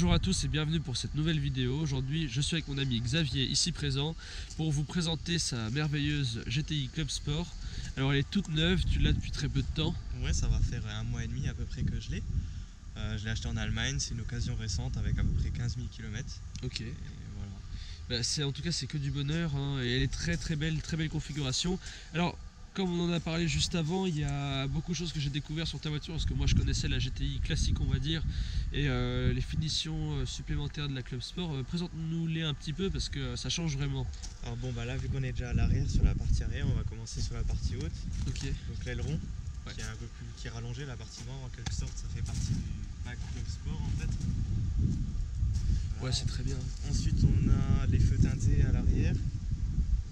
Bonjour à tous et bienvenue pour cette nouvelle vidéo. Aujourd'hui je suis avec mon ami Xavier ici présent pour vous présenter sa merveilleuse GTI Club Sport. Alors elle est toute neuve, tu l'as depuis très peu de temps. Ouais, ça va faire 1 mois et demi à peu près que je l'ai. Je l'ai acheté en Allemagne, c'est une occasion récente avec à peu près 15 000 km. Ok. Et voilà. En tout cas c'est que du bonheur hein, et elle est très belle configuration. Alors comme on en a parlé juste avant, il y a beaucoup de choses que j'ai découvert sur ta voiture parce que moi je connaissais la GTI classique on va dire et les finitions supplémentaires de la Club Sport. Présente-nous-les un petit peu parce que ça change vraiment. Alors bon bah là vu qu'on est déjà à l'arrière sur la partie arrière, on va commencer sur la partie haute. Ok. Donc l'aileron Ouais. qui est un peu plus qui est rallongé, la partie nord en quelque sorte, ça fait partie du pack Club Sport en fait. Voilà. Ouais c'est très bien. Ensuite on a les feux teintés à l'arrière.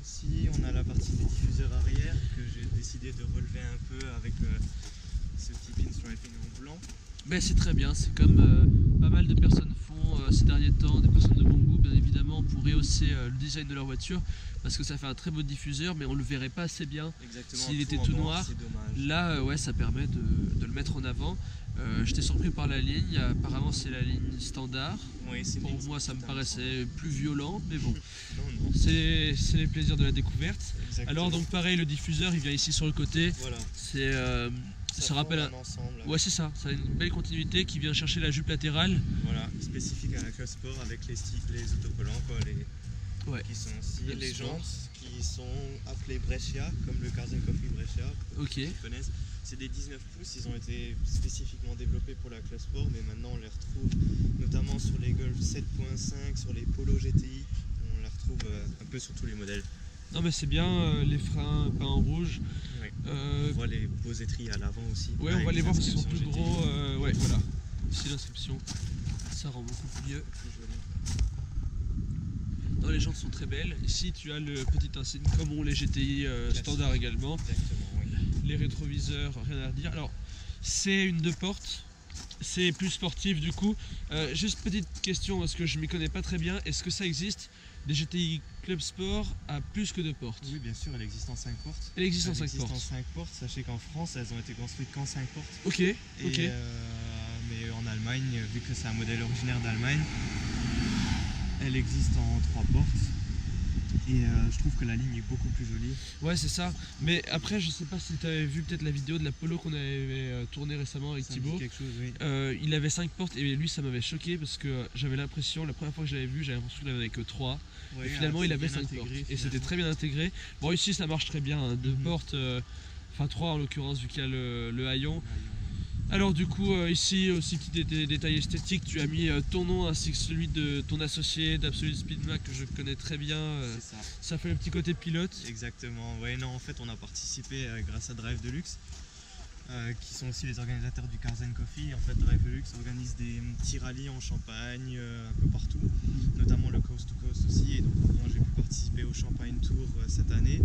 Ici on a la partie des diffuseurs arrière que j'ai décidé de relever un peu avec ce petit pinstriping en blanc. Ben c'est très bien, c'est comme pas mal de personnes font ces derniers temps, des personnes de bon goût bien évidemment, pour rehausser le design de leur voiture parce que ça fait un très beau diffuseur mais on le verrait pas assez bien s'il était tout noir. Là ouais ça permet de le mettre en avant. J'étais surpris par la ligne, apparemment c'est la ligne standard. Oui, pour moi ça me paraissait plus violent mais bon, non. c'est les plaisirs de la découverte. Exactement. Alors donc pareil le diffuseur il vient ici sur le côté, Voilà. c'est ça rappelle un ensemble. Ouais c'est ça, ça a une belle continuité qui vient chercher la jupe latérale. Voilà, spécifique à la Club Sport avec les autocollants quoi, Ouais. qui sont aussi Club les Sport. jantes qui sont appelées Brescia comme le Cars & Coffee Brescia. Ok. Ceux qui connaissent. C'est des 19 pouces, ils ont été spécifiquement développés pour la Club Sport mais maintenant on les retrouve notamment sur les Golf 7.5, sur les Polo GTI, on les retrouve un peu sur tous les modèles. Non mais c'est bien, les freins peints en rouge. Ouais. On voit les beaux étriers à l'avant aussi. Ouais on va les voir parce qu'ils sont plus gros. Ouais voilà. Ici l'inscription, ça rend beaucoup plus mieux. Non, les jantes sont très belles. Ici tu as le petit insigne comme ont les GTI standard également. Exactement, oui. Les rétroviseurs, rien à redire. Alors c'est une 2 portes. C'est plus sportif du coup. Juste petite question parce que je m'y connais pas très bien. Est-ce que ça existe des GTI Club Sport à plus que 2 portes? Oui, bien sûr, elle existe en 5 portes. Elle existe en 5 existe portes. en 5 portes. Sachez qu'en France, elles ont été construites qu'en 5 portes. Ok, ok. Mais en Allemagne, vu que c'est un modèle originaire d'Allemagne, elle existe en 3 portes. Et je trouve que la ligne est beaucoup plus jolie. Ouais, c'est ça. Mais après, je sais pas si tu avais vu peut-être la vidéo de la Polo qu'on avait tournée récemment avec Ça me dit Thibaut. quelque chose, oui. Il avait 5 portes et lui, ça m'avait choqué parce que j'avais l'impression, la première fois que je l'avais vu, j'avais l'impression qu'il n'avait que 3. Ouais, Et finalement, il avait 5 intégré, portes. Et finalement. c'était très bien intégré. Bon, ici, ça marche très bien. 2 portes, enfin 3 en l'occurrence, vu qu'il y a le haillon. Alors du coup ici aussi petit détail esthétique, tu as mis ton nom ainsi que celui de ton associé d'Absolute Speedmac que je connais très bien, C'est ça. ça fait le petit côté pilote. Exactement. Ouais, non, en fait, on a participé grâce à Drive Deluxe, qui sont aussi les organisateurs du Cars & Coffee. En fait, Drive Deluxe organise des petits rallyes en Champagne, un peu partout, notamment le Coast to Coast aussi. Et donc, moi, j'ai pu participer au Champagne Tour cette année.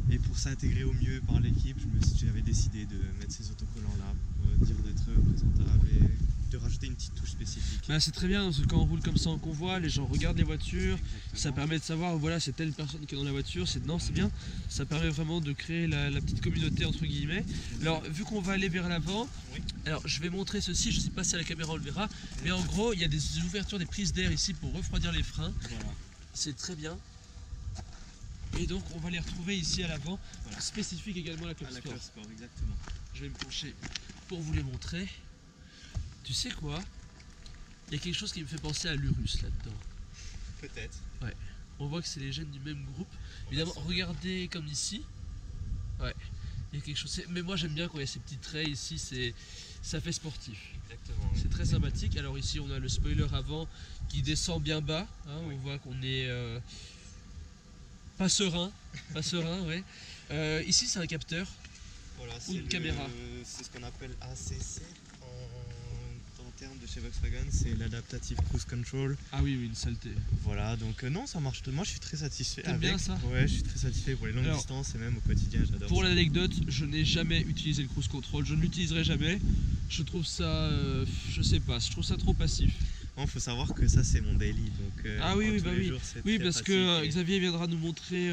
Et pour s'intégrer au mieux par l'équipe, j'avais décidé de mettre ces autocollants là pour dire d'être présentable et de rajouter une petite touche spécifique. Bah, c'est très bien parce que quand on roule comme ça en convoi, les gens regardent les voitures, Exactement. ça permet de savoir voilà c'est telle personne qui est dans la voiture, c'est bien, ça permet vraiment de créer la petite communauté entre guillemets. Alors vu qu'on va aller vers l'avant, Oui. alors je vais montrer ceci, je sais pas si à la caméra on le verra, mais en gros il y a des ouvertures, des prises d'air ici pour refroidir les freins, Voilà. c'est très bien. Et donc on va les retrouver ici à l'avant, Voilà. spécifique également à la Club À la Sport. Club Sport, exactement. Je vais me pencher pour vous les montrer. Tu sais quoi? Il y a quelque chose qui me fait penser à l'Urus là-dedans. Peut-être. On voit que c'est les gènes du même groupe. Évidemment, regardez comme ici. Ouais, il y a quelque chose. Mais moi j'aime bien quand il y a ces petits traits ici, ça fait sportif. Exactement. C'est très sympathique. Alors ici on a le spoiler avant qui descend bien bas. Hein, Oui. On voit qu'on est pas serein, ouais. Ici c'est un capteur. Voilà, Ou une caméra. C'est ce qu'on appelle ACC en termes de chez Volkswagen, c'est l'Adaptative Cruise Control. Ah oui, une saleté. Voilà, donc non, ça marche. Moi, je suis très satisfait. T'aimes bien ça? Ouais, je suis très satisfait pour les longues Alors, distances et même au quotidien, j'adore. Pour ça. l'anecdote, je n'ai jamais utilisé le cruise control, je ne l'utiliserai jamais. Je trouve ça, je sais pas, je trouve ça trop passif. Il faut savoir que ça, c'est mon daily. Donc, Ah oui, oui, tous bah les oui. jours, c'est Oui, très parce pratique que et- Xavier viendra nous montrer,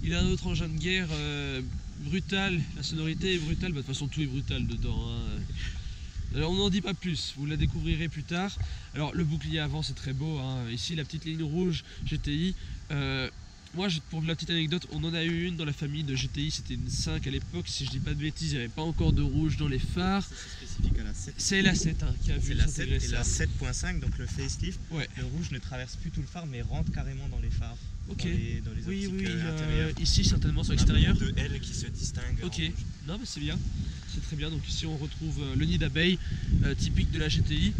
il a un autre engin de guerre brutal, la sonorité est brutale, bah, de toute façon tout est brutal dedans. Hein. Alors on n'en dit pas plus, vous la découvrirez plus tard. Alors le bouclier avant c'est très beau, hein. Ici la petite ligne rouge GTI. Moi pour la petite anecdote, on en a eu une dans la famille de GTI, c'était une 5 à l'époque, si je dis pas de bêtises, il n'y avait pas encore de rouge dans les phares. C'est spécifique à la 7. C'est la 7 hein, qui a vu la 7 s'intégrer et la ça. 7.5, donc le facelift. Ouais. Le rouge ne traverse plus tout le phare mais rentre carrément dans les phares. Ok. Dans les optiques intérieures. Ici certainement sur On a l'extérieur. beaucoup de L qui se distinguent. Ok, en rouge. non mais c'est bien, c'est très bien. Donc ici on retrouve le nid d'abeille typique de la GTI.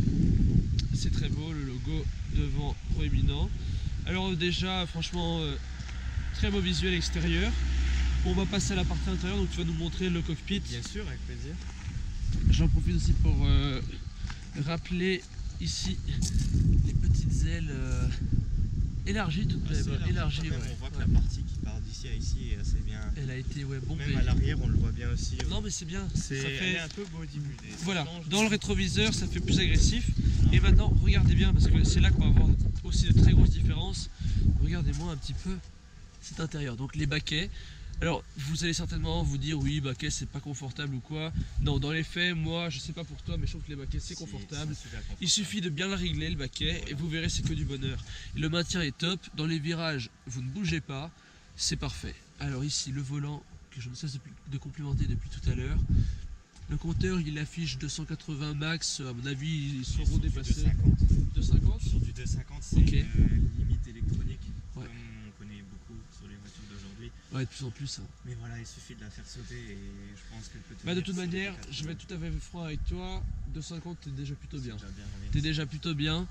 C'est très beau, le logo devant proéminent. Alors déjà franchement très beau visuel extérieur. On va passer à la partie intérieure, donc tu vas nous montrer le cockpit. Bien sûr, avec plaisir. J'en profite aussi pour rappeler ici les petites ailes élargies, toutes élargies. Ouais. On voit que la partie qui part d'ici à ici est assez bien. Elle a été bombée. Même à l'arrière, on le voit bien aussi. Non mais c'est bien. Elle est un peu bodybuildée. Voilà, dans le rétroviseur ça fait plus agressif. Et maintenant regardez bien parce que c'est là qu'on va avoir aussi de très grosses différences. Regardez-moi un petit peu cet intérieur. Donc les baquets. Alors vous allez certainement vous dire oui baquet c'est pas confortable ou quoi. Non, dans les faits moi je sais pas pour toi mais je trouve que les baquets c'est confortable. Il suffit de bien le régler le baquet et vous verrez c'est que du bonheur. Et le maintien est top. Dans les virages vous ne bougez pas. C'est parfait. Alors ici le volant que je ne cesse de complimenter depuis tout à l'heure. Le compteur il affiche 280 max, à mon avis ils seront dépassés. 250 Sur du 250 c'est Ok. une limite électronique, Ouais. comme on connaît beaucoup sur les voitures d'aujourd'hui. Ouais, de plus en plus. Hein. Mais voilà, il suffit de la faire sauter et je pense qu'elle peut tenir. Bah de toute sur manière, les 4 je vais être tout à fait franc avec toi, 250 t'es déjà plutôt bien. C'est déjà bien, oui. T'es déjà plutôt bien.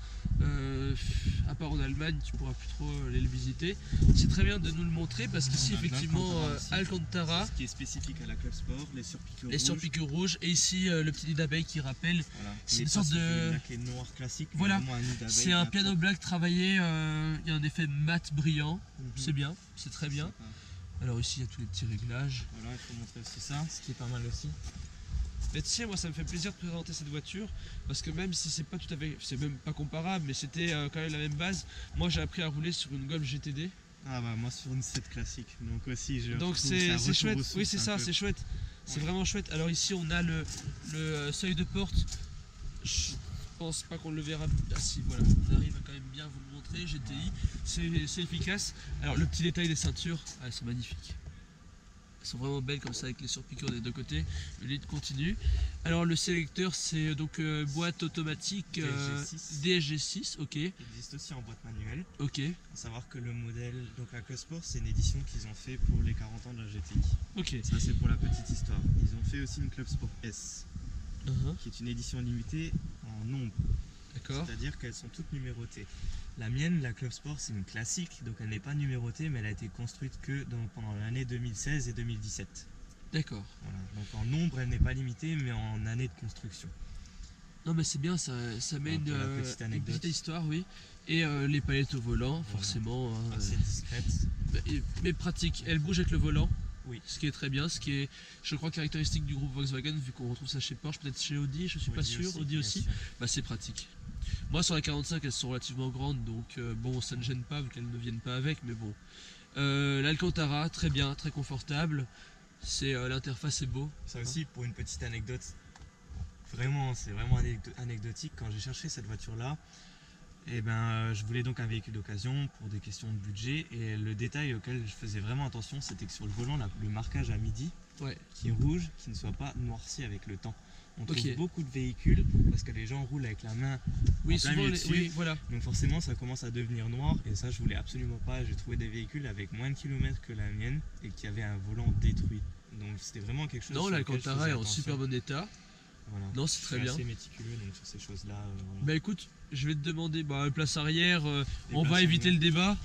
À part en Allemagne, tu pourras plus trop aller le visiter. C'est très bien de nous le montrer parce qu'ici On a de effectivement l'Alcantara aussi. Alcantara, Ce qui est spécifique à la Club Sport, les surpiqûres les rouges. surpiqûres rouges et ici le petit nid d'abeille qui rappelle. Voilà. C'est Mais une pas sorte sur de- du laqué noir classique. mais Voilà. vraiment un nid d'abeille C'est un bien piano propre. black travaillé, il y a un effet mat brillant, Mhm. c'est bien, c'est très bien. Sympa. Alors ici il y a tous les petits réglages. Voilà, il faut montrer aussi ça, ce qui est pas mal aussi. Mais tu sais, moi ça me fait plaisir de présenter cette voiture parce que même si c'est pas tout à fait, c'est même pas comparable, mais c'était quand même la même base. Moi j'ai appris à rouler sur une Golf GTD, Ah bah moi sur une 7 classique, donc aussi je donc retrouve c'est un retour chouette. aux sources Oui c'est ça, un peu. c'est chouette, c'est Ouais. vraiment chouette. Alors ici on a le seuil de porte. Je pense pas qu'on le verra. Ah si, voilà, on arrive à quand même bien vous le montrer. GTI, c'est efficace. Alors le petit détail des ceintures, ah, elles sont magnifiques. Elles sont vraiment belles comme ça avec les surpiqûres des deux côtés. Le lead continue. Alors le sélecteur c'est donc boîte automatique DSG6. DSG6, ok, Il existe aussi en boîte manuelle. ok, À savoir que le modèle, donc la Club Sport, c'est une édition qu'ils ont fait pour les 40 ans de la GTI. ok. Ça c'est pour la petite histoire. Ils ont fait aussi une Club Sport S, Uh-huh, qui est une édition limitée en nombre. d'accord, C'est-à-dire qu'elles sont toutes numérotées. La mienne, la Club Sport, c'est une classique, donc elle n'est pas numérotée, mais elle a été construite que pendant l'année 2016 et 2017. d'accord. Voilà. Donc en nombre, elle n'est pas limitée, mais en année de construction. Non mais c'est bien, ça met Voilà, pour la petite une anecdote. petite histoire, oui. Et les palettes au volant, forcément. Hein, Assez discrète. mais pratique, elle bouge avec le volant. Oui. Ce qui est très bien, ce qui est, je crois, caractéristique du groupe Volkswagen, vu qu'on retrouve ça chez Porsche, peut-être chez Audi, je suis pas sûr, Audi bien aussi. sûr. Bah c'est pratique. Moi sur la 45 elles sont relativement grandes, donc bon ça ne gêne pas vu qu'elles ne viennent pas avec, mais bon. L'Alcantara, très bien, très confortable. C'est l'interface est beau. Ça aussi, pour une petite anecdote, vraiment, c'est vraiment anecdotique. Quand j'ai cherché cette voiture-là, eh ben, je voulais donc un véhicule d'occasion pour des questions de budget. Et le détail auquel je faisais vraiment attention, c'était que sur le volant, le marquage à midi, Ouais. qui est rouge, qui ne soit pas noirci avec le temps. On trouve Ok. beaucoup de véhicules parce que les gens roulent avec la main. Oui, En plein souvent milieu les, dessus. oui, voilà. Donc forcément, ça commence à devenir noir. Et ça, je voulais absolument pas. J'ai trouvé des véhicules avec moins de kilomètres que la mienne et qui avaient un volant détruit. Donc c'était vraiment quelque chose. Non, sur lequel je l'Alcantara faisais est en attention. super bon état. Voilà. Non, c'est Je très suis bien. assez méticuleux donc sur ces choses-là. Voilà. Bah écoute, je vais te demander, bah place arrière, Les on va places éviter arrière. le débat.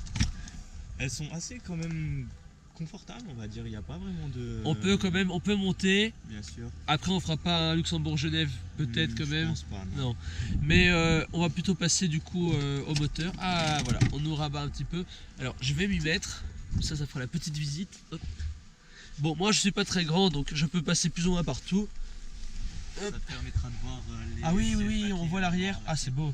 Elles sont assez quand même confortables, on va dire. Il n'y a pas vraiment de. On peut quand même, on peut monter. Bien sûr. Après on fera pas un Luxembourg-Genève, peut-être quand Je même. pense pas. Non. Non, mais on va plutôt passer du coup au moteur. Ah voilà, on nous rabat un petit peu. Alors je vais m'y mettre, comme ça fera la petite visite. Hop. Bon, moi je suis pas très grand donc je peux passer plus ou moins partout. Ça te permettra de voir les. Ah oui, oui, ciels oui, on paquets voit l'arrière. noirs, Ah c'est beau.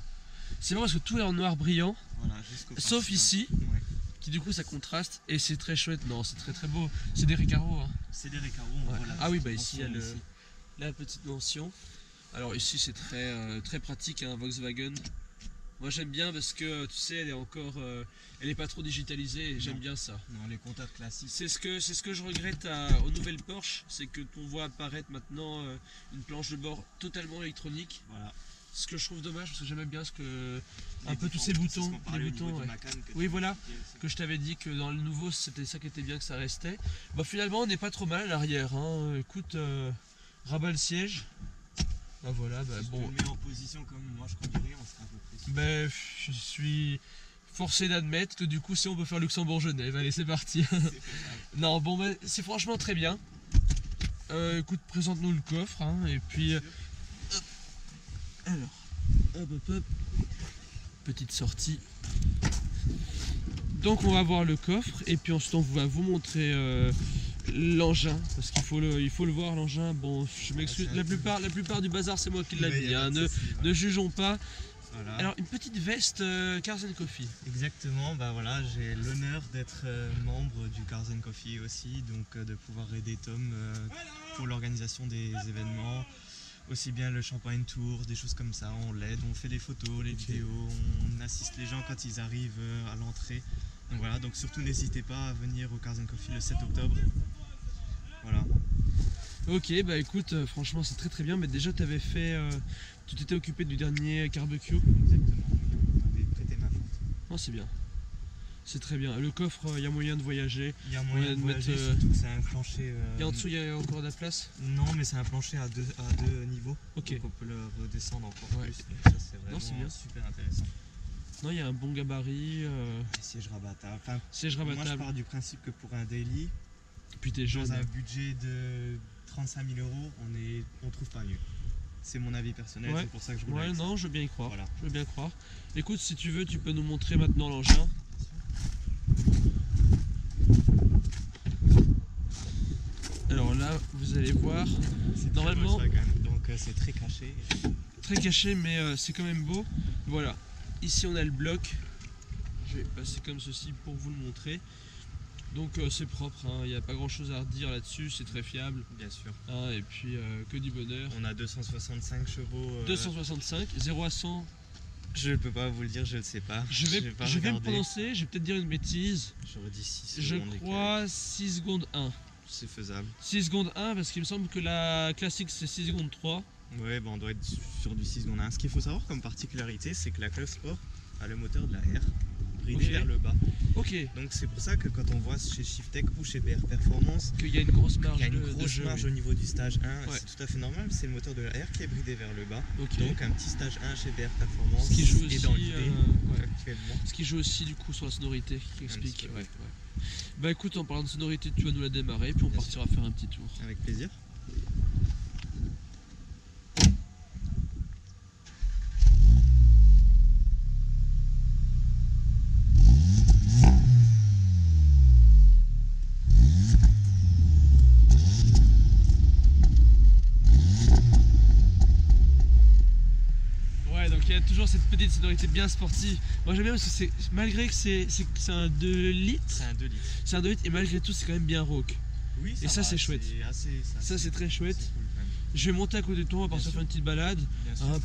C'est bon parce que tout est en noir brillant, Voilà, jusqu'au sauf principal. ici, Ouais. qui du coup ça contraste et c'est très chouette. Non, c'est très très beau. C'est des Recaro. Hein. C'est des Recaro, on Ouais. voit la Ah oui, bah petite ici il y a mention ici. la petite mention. Alors ici c'est très pratique, hein, Volkswagen. Moi j'aime bien parce que tu sais elle est encore elle est pas trop digitalisée et j'aime bien ça. Non, les compteurs classiques. C'est ce que je regrette aux nouvelles Porsche, c'est que on voit apparaître maintenant une planche de bord totalement électronique. Voilà. Ce que je trouve dommage parce que j'aimais bien un peu tous ces boutons, les boutons. Ouais. Oui voilà, que je t'avais dit que dans le nouveau c'était ça qui était bien que ça restait. Bah finalement on n'est pas trop mal à l'arrière. Hein. Écoute, rabat le siège. Bah voilà, bah si bon. tu le mets en position comme moi je conduirais, on serait à peu près. Bah je suis forcé d'admettre que du coup si on peut faire Luxembourg-Genève, allez c'est parti. Non bon bah, c'est franchement très bien. Écoute, présente-nous le coffre hein, et puis. Alors, hop, petite sortie. Donc on va voir le coffre et puis ensuite on va vous montrer l'engin parce qu'il faut le voir l'engin. Bon, je m'excuse, la plupart du bazar c'est moi qui l'a dit. Hein, ne jugeons pas. Voilà. Alors une petite veste Cars & Coffee. Exactement, bah voilà, j'ai l'honneur d'être membre du Cars & Coffee aussi, donc de pouvoir aider Tom pour l'organisation des événements. Aussi bien le Champagne Tour, des choses comme ça, on l'aide, on fait les photos, les vidéos, on assiste les gens quand ils arrivent à l'entrée. Donc voilà, donc surtout n'hésitez pas à venir au Cars & Coffee le 7 octobre. Voilà. Ok, bah écoute, franchement c'est très bien, mais déjà tu t'étais occupé du dernier barbecue. Exactement, on m'avait prêté ma flotte. Oh c'est bien. C'est très bien. Le coffre, il y a moyen de voyager. Il y a moyen de voyager, surtout que c'est un plancher... Et en dessous, il y a encore de la place? Non, mais c'est un plancher à deux niveaux. Ok. Donc on peut le redescendre encore plus. Donc ça, c'est vraiment bien. Super intéressant. Non, il y a un bon gabarit. Les sièges rabattables. Enfin, sièges rabattables. Moi, je pars du principe que pour un daily, puis t'es jeune, dans un budget de 35 000 €, on trouve pas mieux. C'est mon avis personnel, c'est pour ça que je roule avec ça. Non, je veux bien y croire. Voilà. Je veux bien croire. Écoute, si tu veux, tu peux nous montrer maintenant l'engin. Alors là, vous allez voir, normalement, donc c'est très caché. Très caché, mais c'est quand même beau. Voilà, ici on a le bloc. Je vais passer comme ceci pour vous le montrer. Donc c'est propre, il n'y a pas grand chose à redire là-dessus, c'est très fiable. Bien sûr. Et puis que du bonheur. On a 265 chevaux. 265, 0 à 100. Je ne peux pas vous le dire, je ne sais pas. Je vais me prononcer, je vais peut-être dire une bêtise. J'aurais dit 6 secondes. Je crois 6 secondes 1. C'est faisable. 6 secondes 1 parce qu'il me semble que la classique c'est 6 secondes 3. Ouais, on doit être sur du 6 secondes 1. Ce qu'il faut savoir comme particularité, c'est que la Club Sport a le moteur de la R bridé vers le bas. Ok. Donc c'est pour ça que quand on voit chez Shiftech ou chez BR Performance qu'il y a une grosse marge, au niveau du stage 1, c'est tout à fait normal, c'est le moteur de la R qui est bridé vers le bas. Donc un petit stage 1 chez BR Performance ce qui joue aussi, dans l'idée actuellement. Ce qui joue aussi du coup sur la sonorité qui explique. Bah écoute, en parlant de sonorité, tu vas nous la démarrer puis on partira faire un petit tour. Avec plaisir. Il y a toujours cette petite sonorité bien sportive. Moi j'aime bien parce que c'est malgré que c'est un 2 litres. C'est un 2 litres. C'est un 2 litres et malgré tout c'est quand même bien rauque. Oui, et ça c'est chouette. Ça c'est très chouette. Cool, je vais monter à côté de toi, on va partir faire une petite balade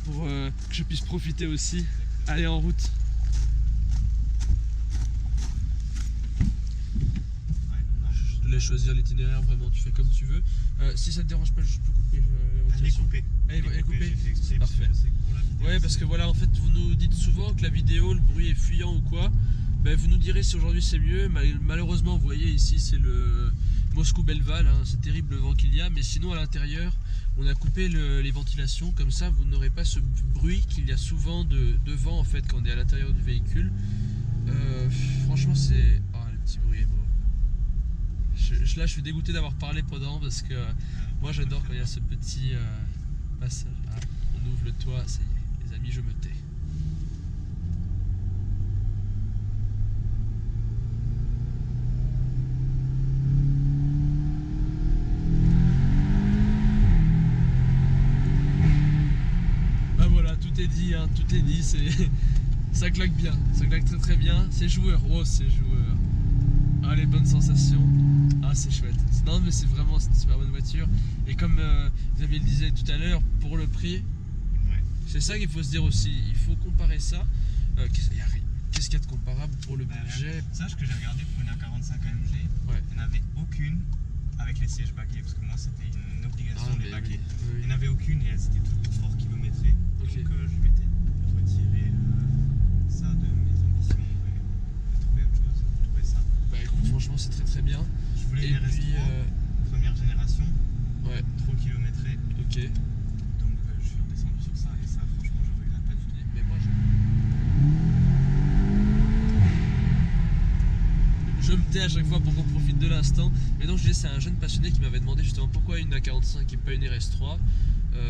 pour que je puisse profiter aussi. Allez en route. Je te laisse choisir l'itinéraire, vraiment tu fais comme tu veux. Si ça te dérange pas, je peux couper la rotation. Elle est coupée. C'est parfait. Ouais, parce que voilà, en fait, vous nous dites souvent que la vidéo, le bruit est fuyant ou quoi. Ben, vous nous direz si aujourd'hui c'est mieux. Malheureusement, vous voyez ici, c'est le Moscou-Belleval. C'est terrible le vent qu'il y a. Mais sinon, à l'intérieur, on a coupé les ventilations. Comme ça, vous n'aurez pas ce bruit qu'il y a souvent de vent en fait quand on est à l'intérieur du véhicule. Franchement, c'est. Oh, le petit bruit est beau. Là, je suis dégoûté d'avoir parlé pendant parce que moi, j'adore quand il y a ce petit passage. On ouvre le toit, ça y est, les amis, je me tais. Ah voilà, tout est dit, tout est dit, ça claque bien, ça claque très bien, c'est joueur, c'est joueur. Ah, les bonnes sensations, c'est chouette. Non mais c'est vraiment une super bonne voiture et comme Xavier le disait tout à l'heure, pour le prix, C'est ça qu'il faut se dire aussi, il faut comparer ça. Qu'est-ce qu'il y a de comparable pour le budget? Sache que j'ai regardé pour une A45 AMG, Ouais. il n'y en avait aucune avec les sièges baquets, parce que moi c'était une obligation les baquets. Oui. Il n'y en avait aucune et elles étaient toutes fort kilométrées. Ok. Donc je m'étais retiré ça de mes ambitions et trouver autre chose. Je trouvais ça. Bah écoute, franchement c'est très très bien. Je voulais Et les puis, RS3, première génération, ouais, trop kilométrées. ok. Donc je suis redescendu sur ça et ça franchement je regrette pas du tout. Mais moi je me tais à chaque fois pour qu'on profite de l'instant. Mais donc je disais, c'est un jeune passionné qui m'avait demandé justement pourquoi une A45 et pas une RS3.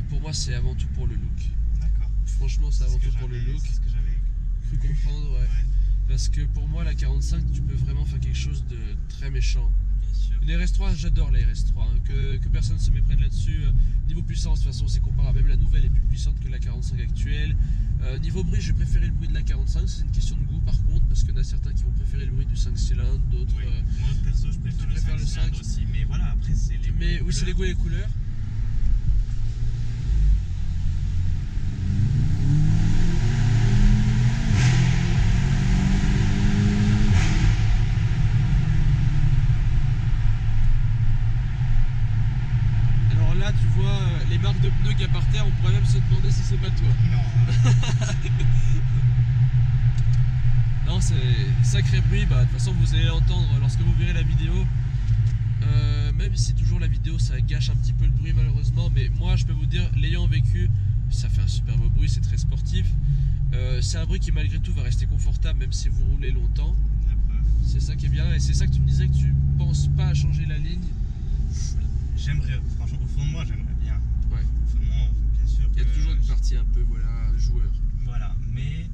Pour moi c'est avant tout pour le look. D'accord. Franchement c'est avant tout pour le look. C'est ce que j'avais Cru comprendre, ouais. Parce que pour moi la 45 tu peux vraiment faire quelque chose de très méchant. Bien sûr. Une RS3, j'adore la RS3, hein, que personne ne se méprenne là-dessus. Niveau puissance, de toute façon, c'est comparable. Même la nouvelle est plus puissante que la 45 actuelle. Niveau bruit, j'ai préféré le bruit de la 45, c'est une question de goût par contre, parce qu'il y en a certains qui vont préférer le bruit du 5 cylindres, d'autres. Oui. Moi perso, je préfère le 5 cylindres aussi. Mais voilà, après, c'est les goûts. Mais oui, c'est les goûts et les couleurs. Là, tu vois les marques de pneus qu'il y a par terre, on pourrait même se demander si c'est pas toi. Non, c'est sacré bruit. Bah, de toute façon, vous allez l'entendre lorsque vous verrez la vidéo. Même si toujours la vidéo ça gâche un petit peu le bruit malheureusement, mais moi je peux vous dire, l'ayant vécu, ça fait un super beau bruit, c'est très sportif. C'est un bruit qui malgré tout va rester confortable même si vous roulez longtemps. C'est ça qui est bien, et c'est ça que tu me disais que tu penses pas à changer la ligne. J'aimerais, franchement, au fond de moi, j'aimerais bien. Ouais. Au fond de moi, bien sûr. Il y a toujours une partie un peu, voilà, joueur. Voilà, mais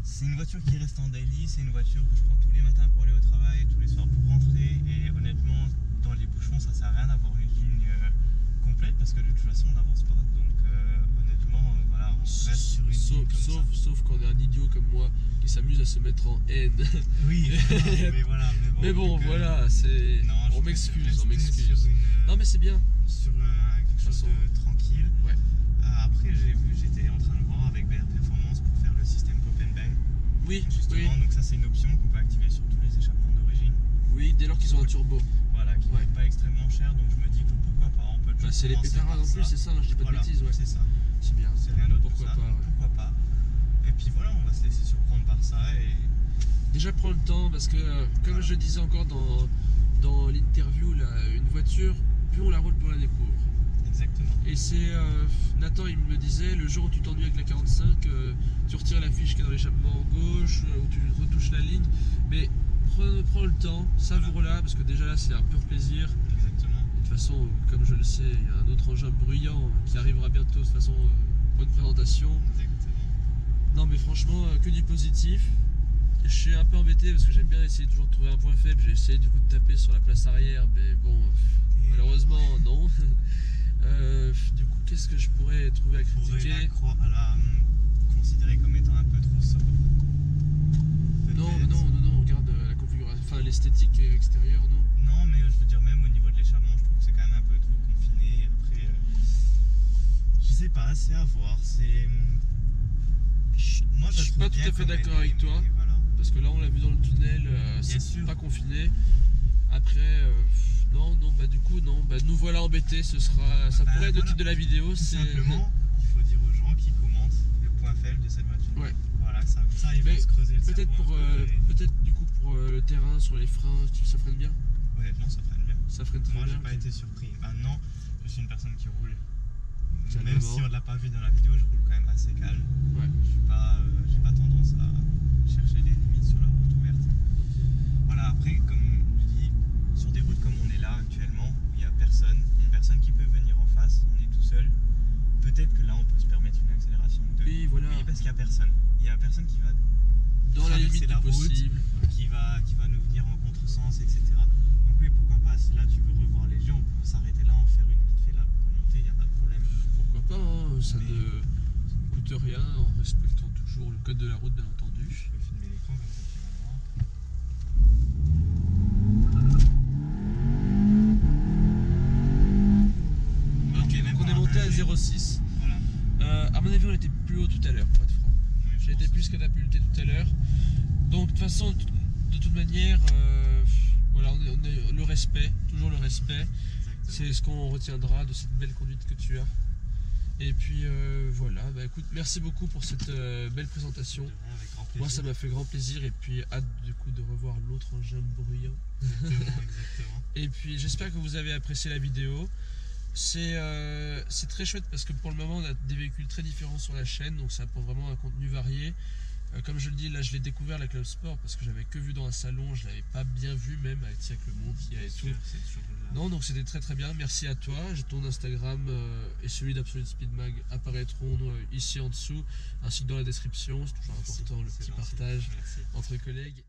c'est une voiture qui reste en daily, c'est une voiture que je prends tous les matins pour aller au travail, tous les soirs pour rentrer, et honnêtement, dans les bouchons, ça sert à rien d'avoir une ligne complète parce que de toute façon, on n'avance pas. Donc, honnêtement, voilà, on reste sur une ligne comme ça. Sauf quand on est un idiot comme moi qui s'amuse à se mettre en haine. Oui, mais voilà. Mais bon, voilà, c'est. On m'excuse, on m'excuse. Non, mais c'est bien. Sur quelque chose de tranquille. Ouais. Après, j'étais en train de voir avec BR Performance pour faire le système Pop and Bang. Oui, justement, oui. donc ça, c'est une option qu'on peut activer sur tous les échappements d'origine. Oui, dès lors qu'ils ont un turbo. Voilà, qui n'est pas extrêmement cher, donc je me dis que pourquoi pas, on peut le c'est les pétards en plus, c'est ça, je dis pas de bêtises, ouais. C'est ça. C'est bien. C'est rien d'autre pourquoi que ça, pas, donc pourquoi pas. Et puis voilà, on va se laisser surprendre par ça et. Déjà prends le temps parce que comme je disais encore dans l'interview, une voiture, plus on la roule, plus on la découvre. Exactement. Et c'est Nathan il me le disait, le jour où tu t'ennuies avec la 45, tu retires la fiche qui est dans l'échappement gauche, où tu retouches la ligne, mais prends le temps, savoure-la, parce que déjà là c'est un pur plaisir. Exactement. De toute façon, comme je le sais, il y a un autre engin bruyant qui arrivera bientôt de toute façon pour une présentation. Exactement. Non mais franchement, que du positif. Je suis un peu embêté parce que j'aime bien essayer toujours de trouver un point faible. J'ai essayé du coup de taper sur la place arrière, mais bon, malheureusement non. Du coup, qu'est-ce que je pourrais trouver à critiquer? À la considérer comme étant un peu trop sobre. Non, regarde la configuration, enfin l'esthétique extérieure, non? Non, mais je veux dire, même au niveau de l'échappement, je trouve que c'est quand même un peu trop confiné. Après, je sais pas, c'est à voir. Moi, je suis pas tout à fait d'accord avec toi. Voilà. Parce que là, on l'a vu dans le tunnel, c'est pas confiné. Après, non, bah du coup, non. Bah nous voilà embêtés, ça pourrait être le titre de la vidéo. Tout simplement, il faut dire aux gens qui commentent le point faible de cette voiture. Ouais. Voilà, ça ils vont se creuser le peut-être cerveau. Peut-être du coup pour le terrain, sur les freins, ça freine bien? Honnêtement, ça freine bien. Ça freine très bien. Moi, j'ai pas été surpris. Maintenant, je suis une personne qui roule. Calmement. Même si on ne l'a pas vu dans la vidéo, je roule quand même assez calme. Ouais. J'ai pas tendance à chercher des limites sur la route ouverte. Voilà, après, comme je dis, sur des routes comme on est là actuellement, où il y a personne qui peut venir en face, on est tout seul, peut-être que là on peut se permettre une accélération de 2. Oui, voilà. Oui, parce qu'il n'y a personne. Il y a personne qui va dans la limite du possible, qui va nous venir en contresens, etc. Donc oui, pourquoi pas, si là tu veux revoir les gens, on peut s'arrêter là, en faire une vite fait là pour monter, il n'y a pas de problème. Pourquoi pas, hein, ça ne coûte rien en respectant toujours le code de la route bien entendu. Je vais filmer l'écran comme ça tu vas voir. Ok, donc on est monté à 0,6. Voilà. À mon avis, on était plus haut tout à l'heure, pour être franc. J'ai été plus catapulté tout à l'heure. Donc, de toute façon, de toute manière, voilà, le respect, toujours le respect. C'est ce qu'on retiendra de cette belle conduite que tu as. Et puis voilà, bah écoute, merci beaucoup pour cette belle présentation. Avec grand plaisir. Moi ça m'a fait grand plaisir et puis hâte du coup de revoir l'autre engin bruyant. Exactement. Et puis j'espère que vous avez apprécié la vidéo. C'est très chouette parce que pour le moment on a des véhicules très différents sur la chaîne, donc ça apporte vraiment un contenu varié. Comme je le dis, là je l'ai découvert la Club Sport parce que j'avais que vu dans un salon, je l'avais pas bien vu même avec le monde qu'il y a et tout. Non, donc c'était très très bien, merci à toi. Ton Instagram et celui d'Absolute Speed Mag apparaîtront ici en dessous, ainsi que dans la description. C'est toujours important le petit partage entre collègues.